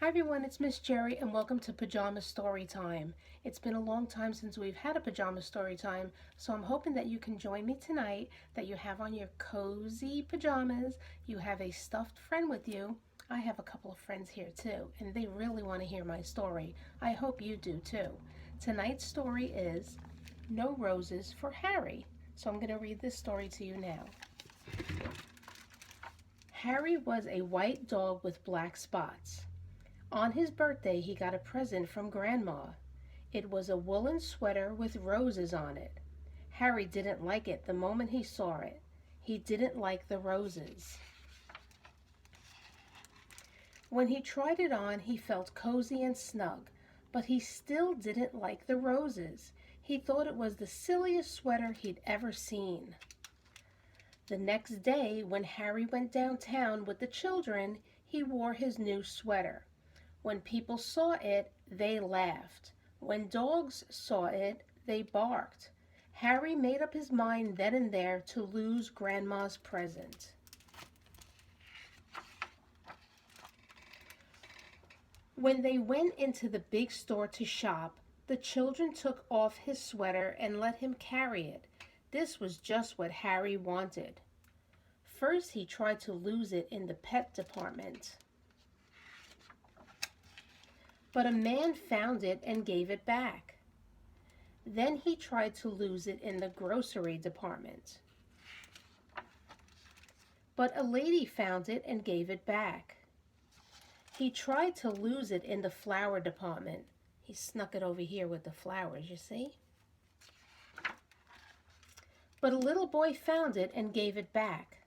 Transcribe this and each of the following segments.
Hi everyone, it's Miss Geri and welcome to Pajama Storytime. It's been a long time since we've had a Pajama Storytime, so I'm hoping that you can join me tonight, that you have on your cozy pajamas, you have a stuffed friend with you. I have a couple of friends here too, and they really want to hear my story. I hope you do too. Tonight's story is No Roses for Harry. So I'm going to read this story to you now. Harry was a white dog with black spots. On his birthday, he got a present from Grandma. It was a woolen sweater with roses on it. Harry didn't like it the moment he saw it. He didn't like the roses. When he tried it on, he felt cozy and snug, but he still didn't like the roses. He thought it was the silliest sweater he'd ever seen. The next day, when Harry went downtown with the children, he wore his new sweater. When people saw it, they laughed. When dogs saw it, they barked. Harry made up his mind then and there to lose Grandma's present. When they went into the big store to shop, the children took off his sweater and let him carry it. This was just what Harry wanted. First, he tried to lose it in the pet department. But a man found it and gave it back. Then he tried to lose it in the grocery department. But a lady found it and gave it back. He tried to lose it in the flower department. He snuck it over here with the flowers, you see? But a little boy found it and gave it back.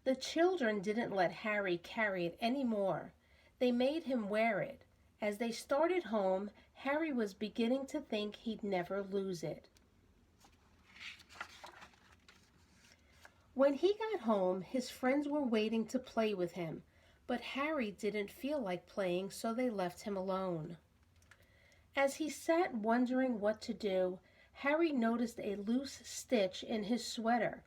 The children didn't let Harry carry it anymore. They made him wear it. As they started home, Harry was beginning to think he'd never lose it. When he got home, his friends were waiting to play with him, but Harry didn't feel like playing, so they left him alone. As he sat wondering what to do, Harry noticed a loose stitch in his sweater.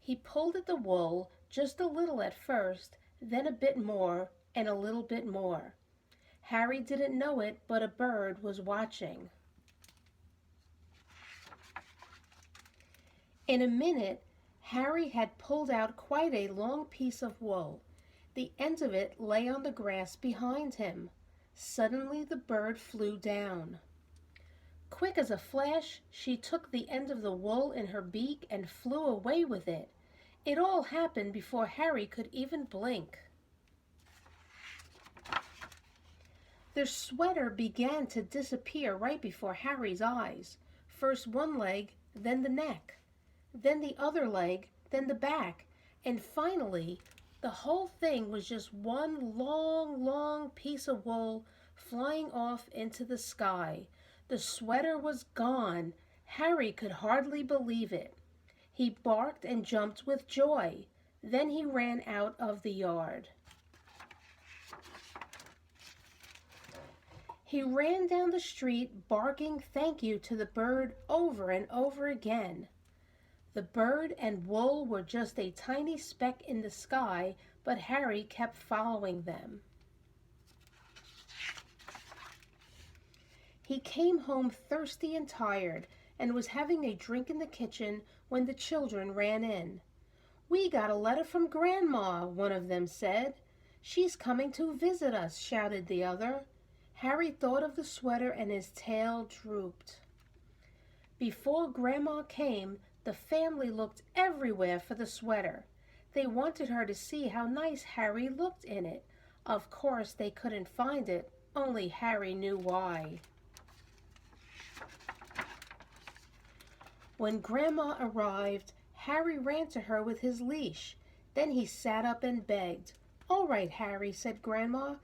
He pulled at the wool, just a little at first, then a bit more, and a little bit more. Harry didn't know it, but a bird was watching. In a minute, Harry had pulled out quite a long piece of wool. The end of it lay on the grass behind him. Suddenly the bird flew down. Quick as a flash, she took the end of the wool in her beak and flew away with it. It all happened before Harry could even blink. The sweater began to disappear right before Harry's eyes. First one leg, then the neck, then the other leg, then the back, and finally, the whole thing was just one long piece of wool flying off into the sky. The sweater was gone. Harry could hardly believe it. He barked and jumped with joy. Then he ran out of the yard. He ran down the street barking thank you to the bird over and over again. The bird and wool were just a tiny speck in the sky, but Harry kept following them. He came home thirsty and tired and was having a drink in the kitchen when the children ran in. "We got a letter from Grandma," one of them said. "She's coming to visit us," shouted the other. Harry thought of the sweater and his tail drooped. Before Grandma came, the family looked everywhere for the sweater. They wanted her to see how nice Harry looked in it. Of course, they couldn't find it, only Harry knew why. When Grandma arrived, Harry ran to her with his leash. Then he sat up and begged. "All right, Harry," said Grandma.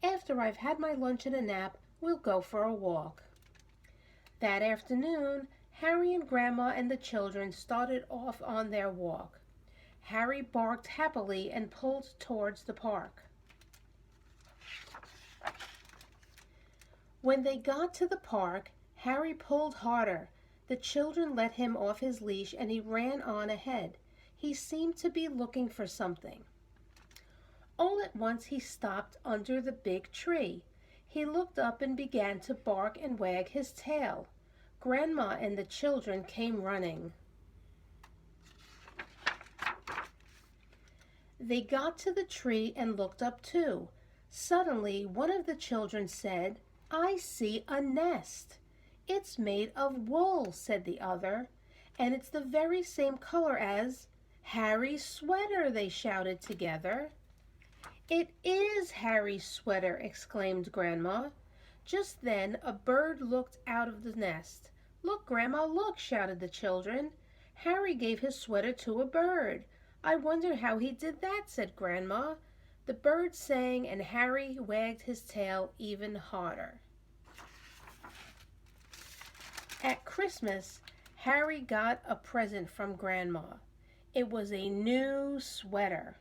"After I've had my lunch and a nap, we'll go for a walk." That afternoon, Harry and Grandma and the children started off on their walk. Harry barked happily and pulled towards the park. When they got to the park, Harry pulled harder. The children let him off his leash and he ran on ahead. He seemed to be looking for something. All at once he stopped under the big tree. He looked up and began to bark and wag his tail. Grandma and the children came running. They got to the tree and looked up too. Suddenly, one of the children said, "I see a nest." "It's made of wool," said the other, "and it's the very same color as Harry's sweater," they shouted together. "It is Harry's sweater!" exclaimed Grandma. Just then a bird looked out of the nest. "Look, Grandma, look!" shouted the children. "Harry gave his sweater to a bird. I wonder how he did that," said Grandma. The bird sang and Harry wagged his tail even harder. At Christmas, Harry got a present from Grandma. It was a new sweater.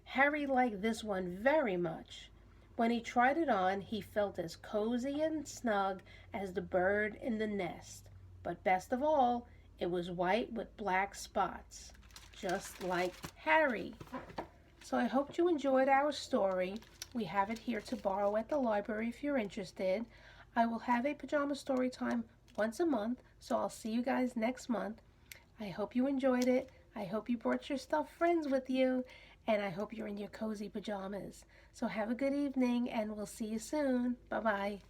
Harry liked this one very much. When he tried it on, he felt as cozy and snug as the bird in the nest. But best of all, it was white with black spots, just like Harry. So I hope you enjoyed our story. We have it here to borrow at the library if you're interested. I will have a pajama story time once a month, so I'll see you guys next month. I hope you enjoyed it. I hope you brought your stuffed friends with you, and I hope you're in your cozy pajamas. So have a good evening, and we'll see you soon. Bye-bye.